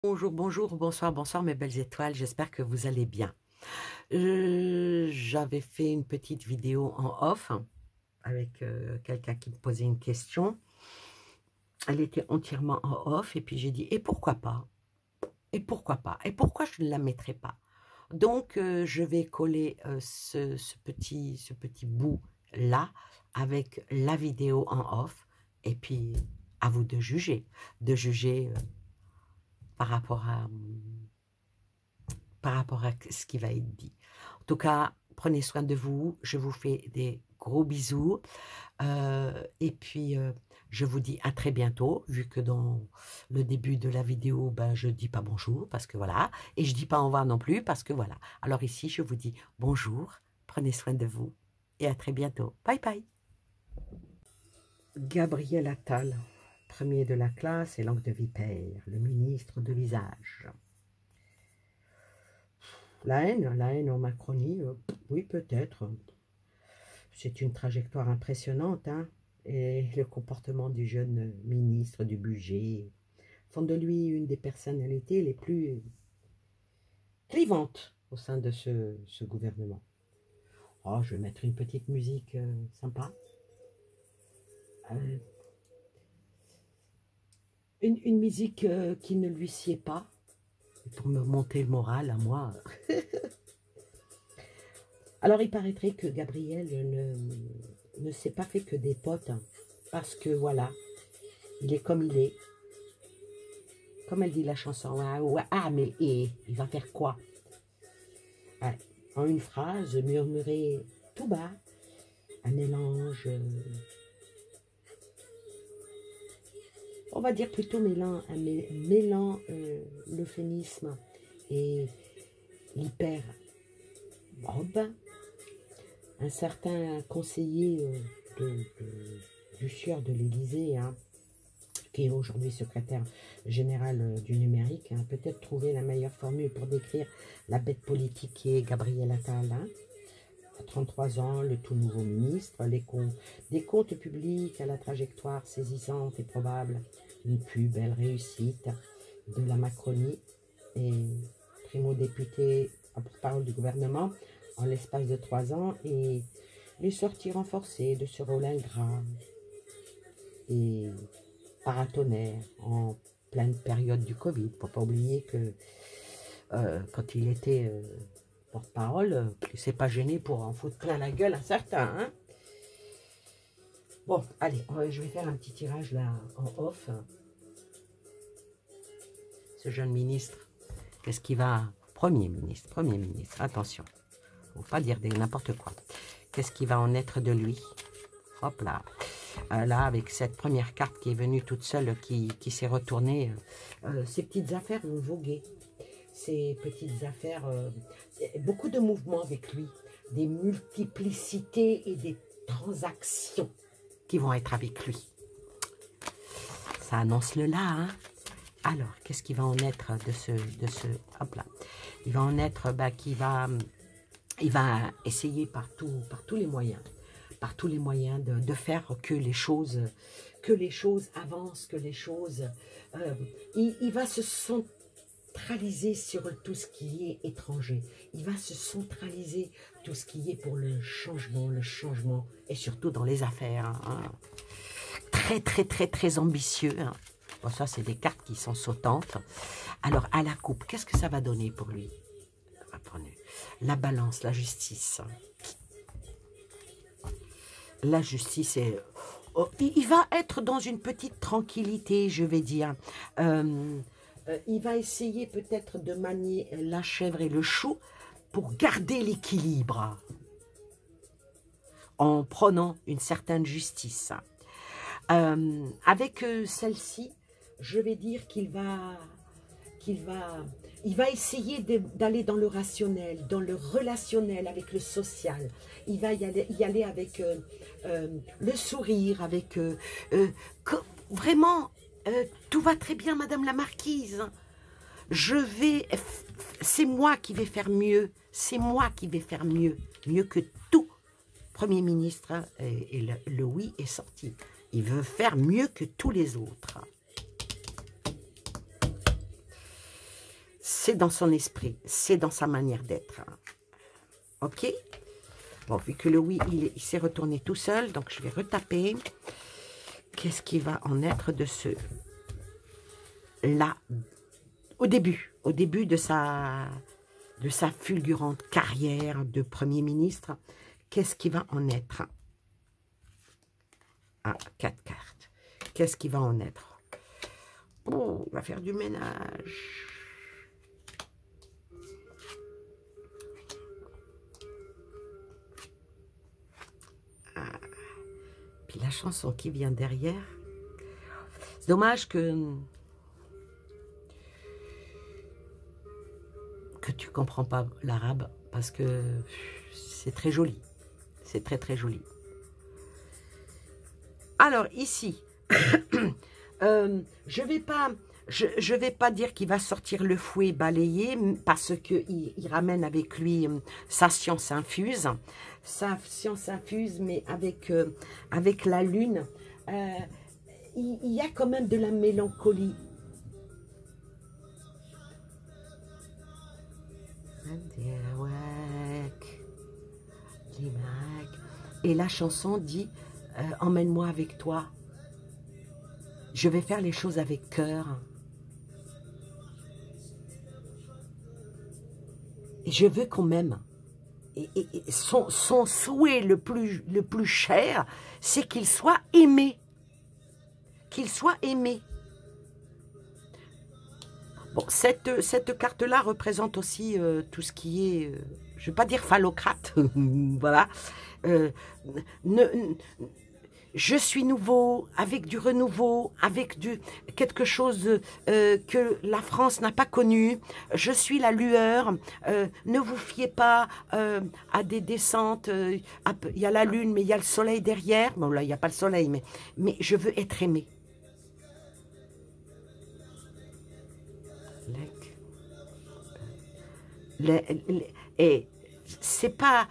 Bonjour, bonjour, bonsoir, bonsoir mes belles étoiles, j'espère que vous allez bien. J'avais fait une petite vidéo en off avec quelqu'un qui me posait une question. Elle était entièrement en off et puis j'ai dit, et pourquoi pas? Et pourquoi pas? Et pourquoi je ne la mettrai pas? Donc je vais coller ce petit bout là avec la vidéo en off et puis à vous de juger par rapport à ce qui va être dit. En tout cas, prenez soin de vous. Je vous fais des gros bisous. Et puis, je vous dis à très bientôt, vu que dans le début de la vidéo, ben, je ne dis pas bonjour, parce que voilà. Et je ne dis pas au revoir non plus, parce que voilà. Alors ici, je vous dis bonjour, prenez soin de vous, et à très bientôt. Bye bye. Gabriel Attal, premier de la classe et langue de vipère, le ministre de visage. La haine en Macronie, oui peut-être. C'est une trajectoire impressionnante, hein, et le comportement du jeune ministre du budget font de lui une des personnalités les plus clivantes au sein de ce gouvernement. Oh, je vais mettre une petite musique sympa. Euh, une musique qui ne lui sied pas, pour me monter le moral à moi. Alors, il paraîtrait que Gabriel ne s'est pas fait que des potes, hein, parce que voilà, il est comme il est. Comme elle dit la chanson, mais il va faire quoi? Ouais, en une phrase, murmurer tout bas, un mélange, on va dire plutôt mêlant l'euphémisme et l'hyper-robe. Un certain conseiller du sieur de l'Élysée, hein, qui est aujourd'hui secrétaire général du numérique, hein, peut-être trouver la meilleure formule pour décrire la bête politique qui est Gabriel Attal. Hein. À 33 ans, le tout nouveau ministre, des comptes publics à la trajectoire saisissante et probable, une plus belle réussite de la Macronie et primo-député en porte-parole du gouvernement en l'espace de 3 ans et les sorties renforcées de ce rôle ingrat et paratonnerre en pleine période du Covid. Il ne faut pas oublier que quand il était porte-parole, il ne s'est pas gêné pour en foutre plein la gueule à certains. Hein. Bon, allez, je vais faire un petit tirage là en off. Ce jeune ministre, qu'est-ce qu'il va... Premier ministre, attention. Il ne faut pas dire n'importe quoi. Qu'est-ce qui va en être de lui? Hop là. Là, avec cette première carte qui est venue toute seule, qui s'est retournée, ces petites affaires vont voguer. Ces petites affaires, beaucoup de mouvements avec lui, des multiplicités et des transactions qui vont être avec lui. Ça annonce le là, hein. Alors, qu'est-ce qui va en être de ce hop là. Il va en être, il va essayer par tous les moyens, de faire que les choses avancent, que les choses... il va se centraliser sur tout ce qui est étranger. Il va se centraliser tout ce qui est pour le changement, et surtout dans les affaires. Hein. Très, très, très, très ambitieux. Hein. Bon, ça, c'est des cartes qui sont sautantes. Alors, à la coupe, qu'est-ce que ça va donner pour lui? La balance, la justice. La justice est... Oh, il va être dans une petite tranquillité, je vais dire. Il va essayer peut-être de manier la chèvre et le chou pour garder l'équilibre en prenant une certaine justice. Avec celle-ci, je vais dire qu'il va essayer d'aller dans le rationnel, dans le relationnel avec le social. Il va y aller avec le sourire, avec vraiment, tout va très bien, Madame la Marquise. C'est moi qui vais faire mieux. C'est moi qui vais faire mieux que tout. Premier ministre, et le oui est sorti. Il veut faire mieux que tous les autres. c'est dans son esprit, c'est dans sa manière d'être. Ok? Bon, vu que le oui, il s'est retourné tout seul, donc je vais retaper. Qu'est-ce qui va en être de ce... Là, au début de sa fulgurante carrière de Premier ministre, qu'est-ce qui va en être? Ah, 4 cartes. Qu'est-ce qui va en être? Oh, il va faire du ménage. Ah. Puis la chanson qui vient derrière. C'est dommage que tu comprends pas l'arabe, parce que c'est très joli. C'est très très joli. Alors ici, je vais pas dire qu'il va sortir le fouet balayé, parce qu'il ramène avec lui sa science infuse. Sa science infuse, mais avec la lune. Il y a quand même de la mélancolie. Et la chanson dit emmène-moi avec toi. Je vais faire les choses avec cœur. Et je veux qu'on m'aime. Et son souhait le plus cher, c'est qu'il soit aimé. Qu'il soit aimé. Bon, cette carte-là représente aussi tout ce qui est, je ne vais pas dire phallocrate, voilà. Je suis nouveau, avec du renouveau, avec quelque chose que la France n'a pas connu. Je suis la lueur. Ne vous fiez pas à des descentes. Il y a la lune, mais il y a le soleil derrière. Bon, là, il n'y a pas le soleil, mais je veux être aimé. Et c'est un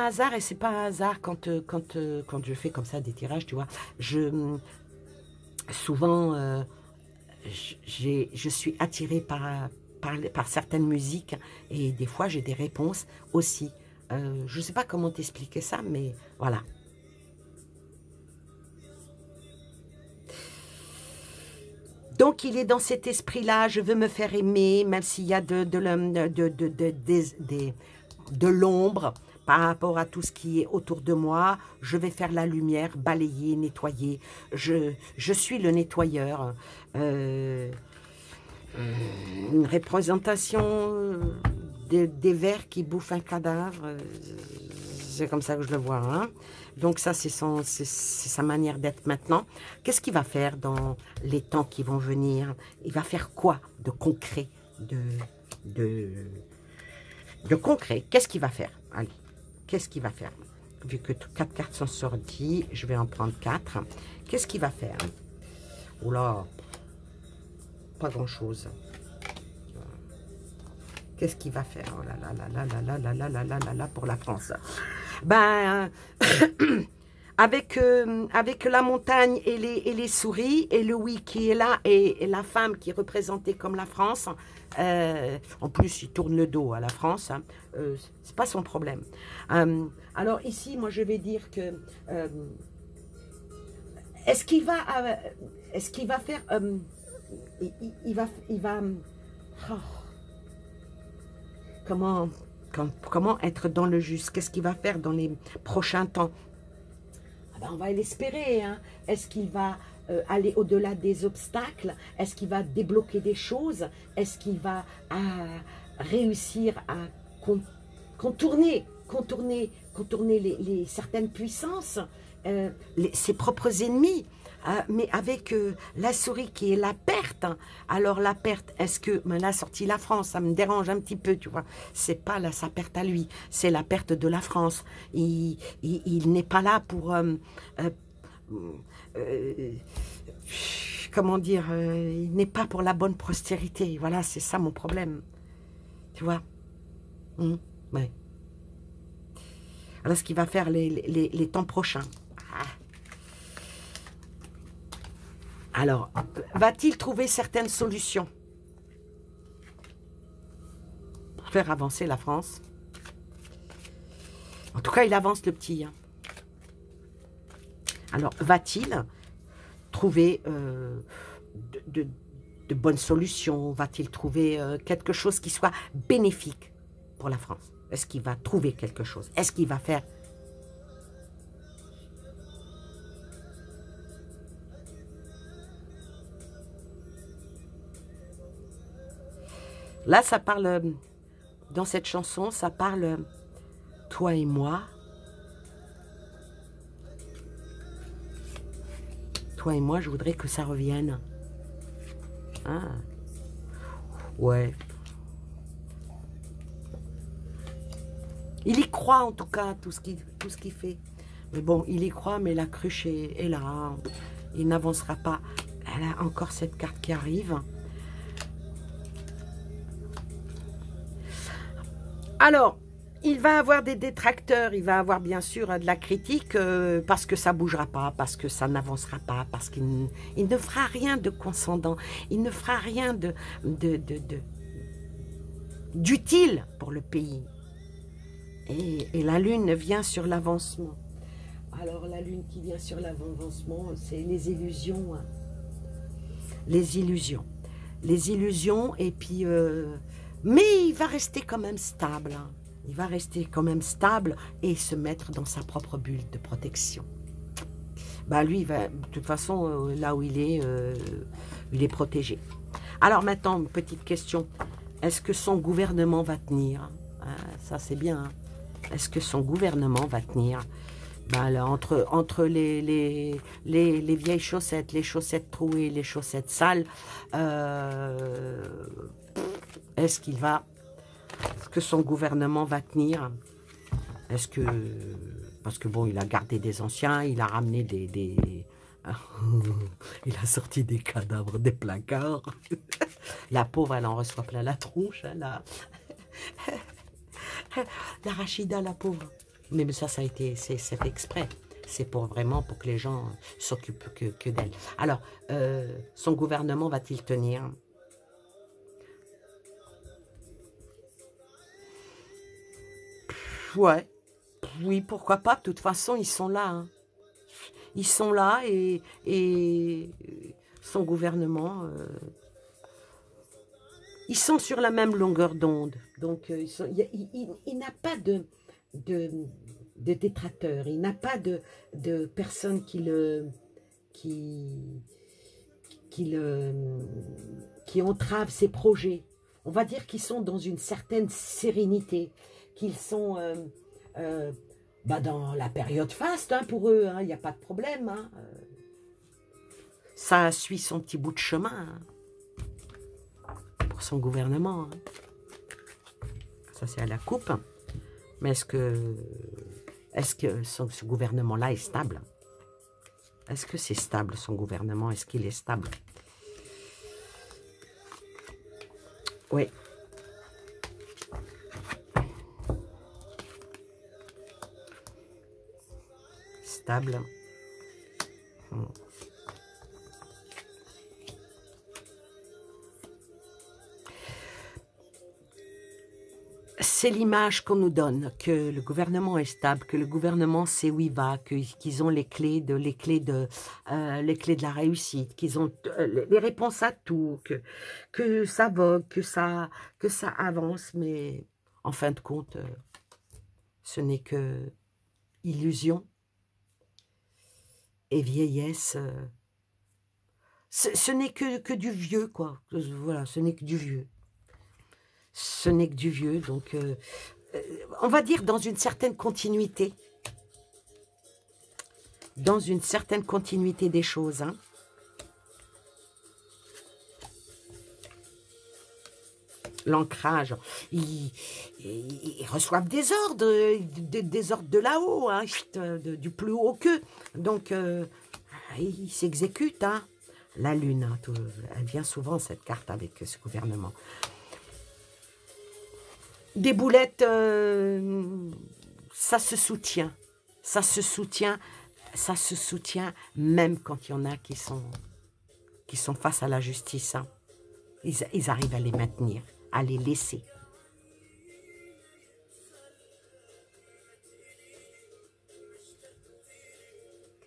hasard, et c'est pas un hasard quand je fais comme ça des tirages, tu vois. Souvent je suis attirée par certaines musiques, et des fois j'ai des réponses aussi. Je sais pas comment t'expliquer ça, mais voilà. Donc, il est dans cet esprit-là, je veux me faire aimer, même s'il y a de l'ombre par rapport à tout ce qui est autour de moi. Je vais faire la lumière, balayer, nettoyer. Je suis le nettoyeur. Une représentation des vers qui bouffent un cadavre. C'est comme ça que je le vois, hein. Donc ça, c'est sa manière d'être maintenant. Qu'est-ce qu'il va faire dans les temps qui vont venir? Il va faire quoi de concret? De concret. Qu'est-ce qu'il va faire? Allez, qu'est-ce qu'il va faire? Vu que 4 cartes sont sorties, je vais en prendre 4. Qu'est-ce qu'il va faire? Oula, pas grand-chose. Qu'est-ce qu'il va faire? Oh là là là là là là là là là là là pour la France. Ben, avec la montagne et les souris, et le oui qui est là, et la femme qui est représentée comme la France, en plus il tourne le dos à la France, hein, c'est pas son problème. Alors ici, moi je vais dire que, est-ce qu'il va faire, il va oh, comment être dans le juste? Qu'est-ce qu'il va faire dans les prochains temps? Ah ben, on va l'espérer, hein. Est-ce qu'il va aller au-delà des obstacles? Est-ce qu'il va débloquer des choses? Est-ce qu'il va réussir à contourner certaines puissances, ses propres ennemis? Mais avec la souris qui est la perte. Alors la perte, est-ce que... Mais là, sorti la France, ça me dérange un petit peu, tu vois. C'est pas sa perte à lui, c'est la perte de la France. Il n'est pas là pour... comment dire, il n'est pas pour la bonne postérité. Voilà, c'est ça mon problème. Tu vois, ouais. Alors, ce qu'il va faire les temps prochains. Alors, va-t-il trouver certaines solutions? faire avancer la France. En tout cas, il avance le petit. Hein. Alors, va-t-il trouver de bonnes solutions? Va-t-il trouver quelque chose qui soit bénéfique pour la France? Est-ce qu'il va trouver quelque chose? Est-ce qu'il va faire... Là, ça parle... Dans cette chanson, ça parle... Toi et moi. Toi et moi, je voudrais que ça revienne. Ah. Ouais. Il y croit en tout cas, tout ce qu'il fait. Mais bon, il y croit, mais la cruche est là. Il n'avancera pas. Elle a encore cette carte qui arrive. Alors, il va avoir des détracteurs, il va avoir bien sûr de la critique parce que ça ne bougera pas, parce que ça n'avancera pas, parce qu'il ne fera rien de conscendant, il ne fera rien d'utile pour le pays. Et la lune vient sur l'avancement. Alors la lune qui vient sur l'avancement, c'est les illusions. Hein. Les illusions. Les illusions, et puis... mais il va rester quand même stable. Hein. Il va rester quand même stable et se mettre dans sa propre bulle de protection. Bah lui, va, de toute façon, là où il est protégé. Alors maintenant, une petite question. Est-ce que son gouvernement va tenir? Ça, c'est bien. Hein. Est-ce que son gouvernement va tenir? Ben, là, entre les vieilles chaussettes, les chaussettes trouées, les chaussettes sales, est-ce que son gouvernement va tenir? Est-ce que... Parce que bon, il a gardé des anciens, il a ramené des il a sorti des cadavres des placards. La pauvre, elle en reçoit plein la tronche. La Rachida, la pauvre. Mais ça a été... C'est fait exprès. C'est vraiment pour que les gens s'occupent que d'elle. Alors, son gouvernement va-t-il tenir? Ouais. Oui, pourquoi pas. De toute façon, ils sont là. Hein. Ils sont là et son gouvernement... ils sont sur la même longueur d'onde. Donc, il n'a pas de détracteurs. Il n'a pas de personnes qui entravent ses projets. On va dire qu'ils sont dans une certaine sérénité, qu'ils sont dans la période faste hein, pour eux. Il n'y a pas de problème. Hein. Ça suit son petit bout de chemin hein, pour son gouvernement. Hein. Ça, c'est à la coupe. Mais est-ce que ce gouvernement-là est stable? Est-ce que c'est stable, son gouvernement? Est-ce qu'il est stable? Oui. Stable. C'est l'image qu'on nous donne, que le gouvernement est stable, que le gouvernement sait où il va, qu'ils ont les clés de la réussite, qu'ils ont les réponses à tout, que ça vogue, que ça avance, mais en fin de compte, ce n'est que illusion et vieillesse. Ce n'est que du vieux, quoi. Voilà, ce n'est que du vieux. Ce n'est que du vieux, donc on va dire dans une certaine continuité. Dans une certaine continuité des choses. Hein. L'ancrage, ils reçoivent des ordres de là-haut, hein, du plus haut qu'eux. Donc, ils s'exécutent. Hein. La lune, hein, elle vient souvent cette carte avec ce gouvernement. Des boulettes, ça se soutient. Ça se soutient même quand il y en a qui sont face à la justice. Hein. Ils arrivent à les maintenir, à les laisser.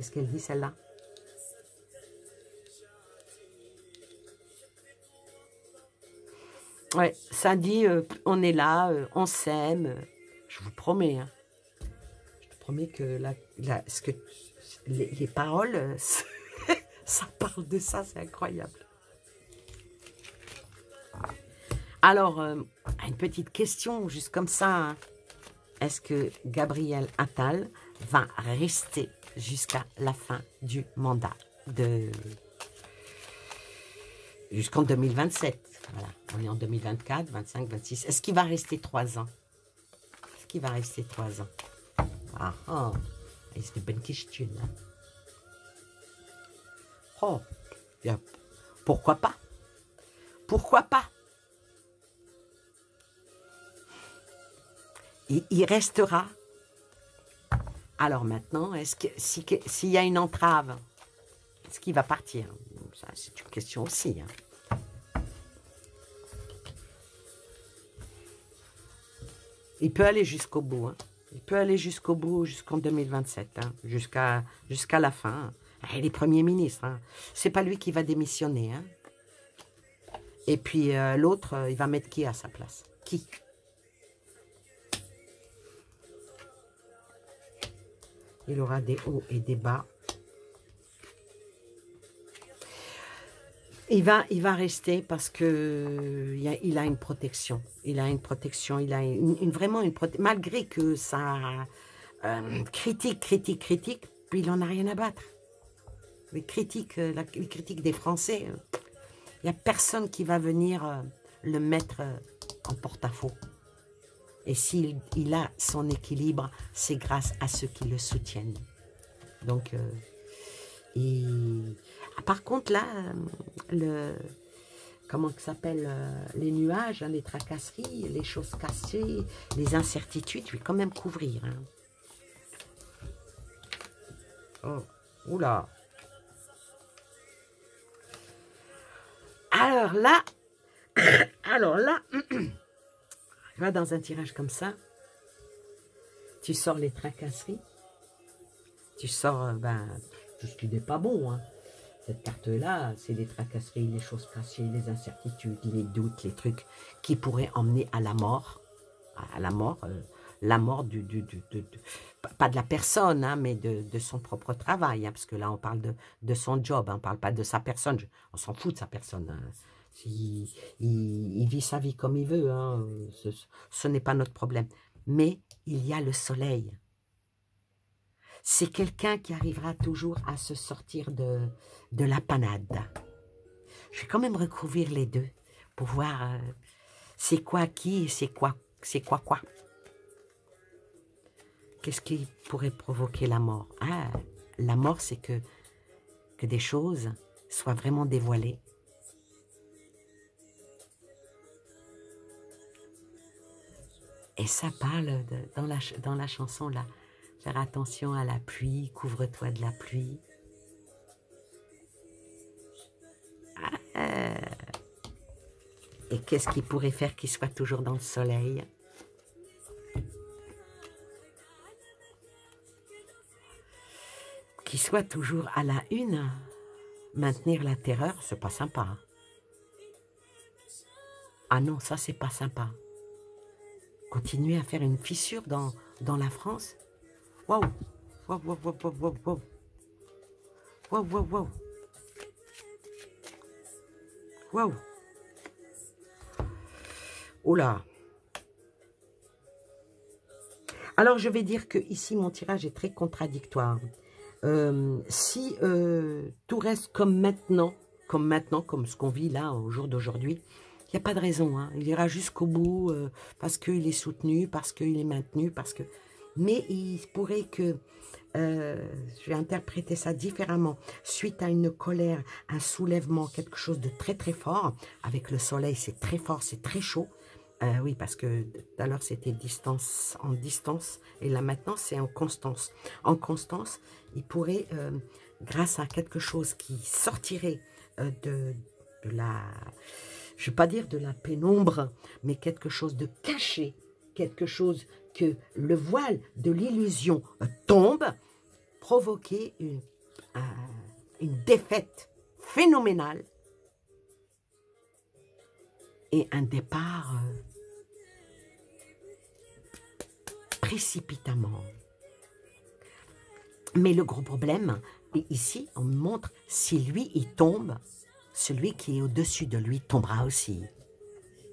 Qu'est-ce qu'elle dit, celle-là? Ouais, ça dit, on est là, on s'aime. Je vous promets, hein. Je te promets que, les paroles, ça parle de ça, c'est incroyable. Alors, une petite question, juste comme ça. Hein. Est-ce que Gabriel Attal va rester jusqu'à la fin du mandat jusqu'en 2027? Voilà, on est en 2024, 25, 26. Est-ce qu'il va rester 3 ans? Est-ce qu'il va rester 3 ans? Ah, oh, c'est une bonne question. Hein? Oh, bien, pourquoi pas? Pourquoi pas? Il restera. Alors maintenant, est-ce que s'il y a une entrave, est-ce qu'il va partir? Ça, c'est une question aussi. Hein. Il peut aller jusqu'au bout. Hein. Il peut aller jusqu'au bout, jusqu'en 2027, hein, jusqu'à la fin. Hein. Il est Premier ministre. Hein. C'est pas lui qui va démissionner. Hein. Et puis l'autre, il va mettre qui à sa place? Qui? Il aura des hauts et des bas. Il va rester parce que il a une protection. Il a une protection. Il a vraiment une protection. Malgré que ça critique, puis il n'en a rien à battre. Les critiques des Français, il n'y a personne qui va venir le mettre en porte-à-faux. Et s'il a son équilibre, c'est grâce à ceux qui le soutiennent. Donc, par contre, là, comment ça s'appelle, les nuages, hein, les tracasseries, les choses cassées, les incertitudes, je vais quand même couvrir. Hein. Oh, oula. Alors là, tu vas dans un tirage comme ça, tu sors les tracasseries, tu sors, tout ce qui n'est pas bon. Hein. Cette carte-là, c'est les tracasseries, les choses cachées, les incertitudes, les doutes, les trucs qui pourraient emmener à la mort. À la mort pas de la personne, hein, mais de son propre travail. Hein, parce que là, on parle de son job, hein, on ne parle pas de sa personne. On s'en fout de sa personne. Hein. Il vit sa vie comme il veut. Hein, ce n'est pas notre problème. Mais il y a le soleil. C'est quelqu'un qui arrivera toujours à se sortir de la panade. Je vais quand même recouvrir les deux pour voir c'est quoi qui et c'est quoi quoi. Qu'est-ce qui pourrait provoquer la mort? Ah, la mort, c'est que des choses soient vraiment dévoilées. Et ça parle dans la chanson là. Faire attention à la pluie, couvre-toi de la pluie. Et qu'est-ce qui pourrait faire qu'il soit toujours dans le soleil? Qu'il soit toujours à la une. Maintenir la terreur, c'est pas sympa. Ah non, ça c'est pas sympa. Continuer à faire une fissure dans la France. Waouh, waouh, waouh, waouh, waouh, waouh. Waouh, waouh, waouh. Waouh. Oh là. Alors, je vais dire que ici, mon tirage est très contradictoire. Si tout reste comme maintenant, comme ce qu'on vit là, au jour d'aujourd'hui, il n'y a pas de raison. Hein. Il ira jusqu'au bout parce qu'il est soutenu, parce qu'il est maintenu, parce que... Mais il pourrait que... je vais interpréter ça différemment. Suite à une colère, un soulèvement, quelque chose de très très fort. Avec le soleil, c'est très fort, c'est très chaud. Oui, parce que tout à l'heure, c'était en distance. Et là, maintenant, c'est en constance. En constance, il pourrait, grâce à quelque chose qui sortirait de la... Je ne vais pas dire de la pénombre, mais quelque chose de caché. Quelque chose que le voile de l'illusion tombe. provoquer une défaite phénoménale et un départ précipitamment. Mais le gros problème, et ici, on me montre, si lui, il tombe, celui qui est au-dessus de lui tombera aussi.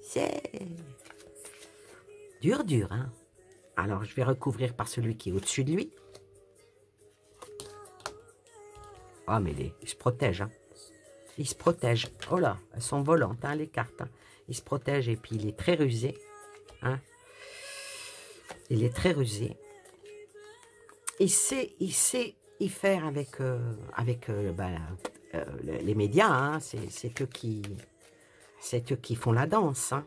C'est dur, dur, hein. Alors, je vais recouvrir par celui qui est au-dessus de lui. Ah, mais il se protège, hein. Il se protège. Oh là, elles sont volantes, hein, les cartes. Hein. Il se protège et puis il est très rusé. Hein. Il est très rusé. Il sait y faire avec, les médias. Hein. C'est eux qui font la danse. Hein.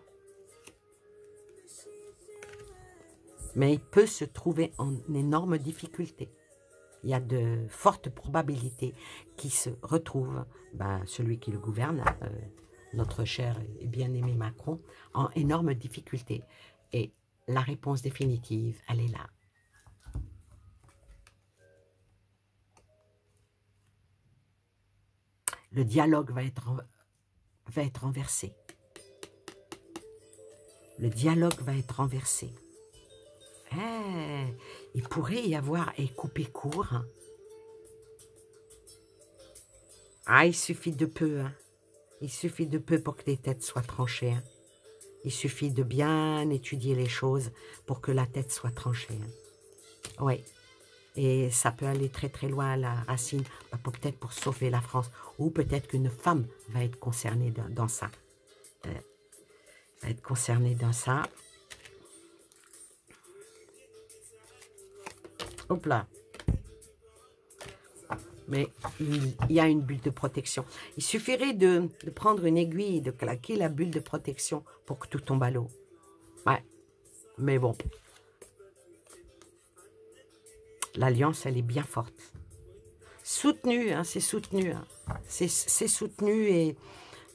Mais il peut se trouver en énorme difficulté. Il y a de fortes probabilités qu'il se retrouve, celui qui le gouverne, notre cher et bien-aimé Macron, en énorme difficulté. Et la réponse définitive, elle est là. Le dialogue va être renversé. Le dialogue va être renversé. Il pourrait y avoir et couper court. Hein. Ah, il suffit de peu. Hein. Il suffit de peu pour que les têtes soient tranchées. Hein. Il suffit de bien étudier les choses pour que la tête soit tranchée. Hein. Oui. Et ça peut aller très très loin à la racine, peut-être pour sauver la France. Ou peut-être qu'une femme va être concernée dans ça. Va être concernée dans ça. Hop là. Mais il y a une bulle de protection. Il suffirait de prendre une aiguille, de claquer la bulle de protection pour que tout tombe à l'eau. Ouais. Mais bon. L'alliance, elle est bien forte. Soutenue, hein, c'est soutenu. Hein. C'est soutenu et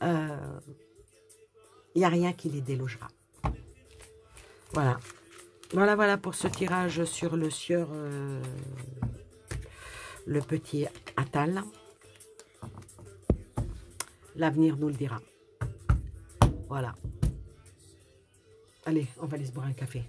il n'y a rien qui les délogera. Voilà. Voilà pour ce tirage sur le sieur, le petit Attal. L'avenir nous le dira. Voilà. Allez, on va aller se boire un café.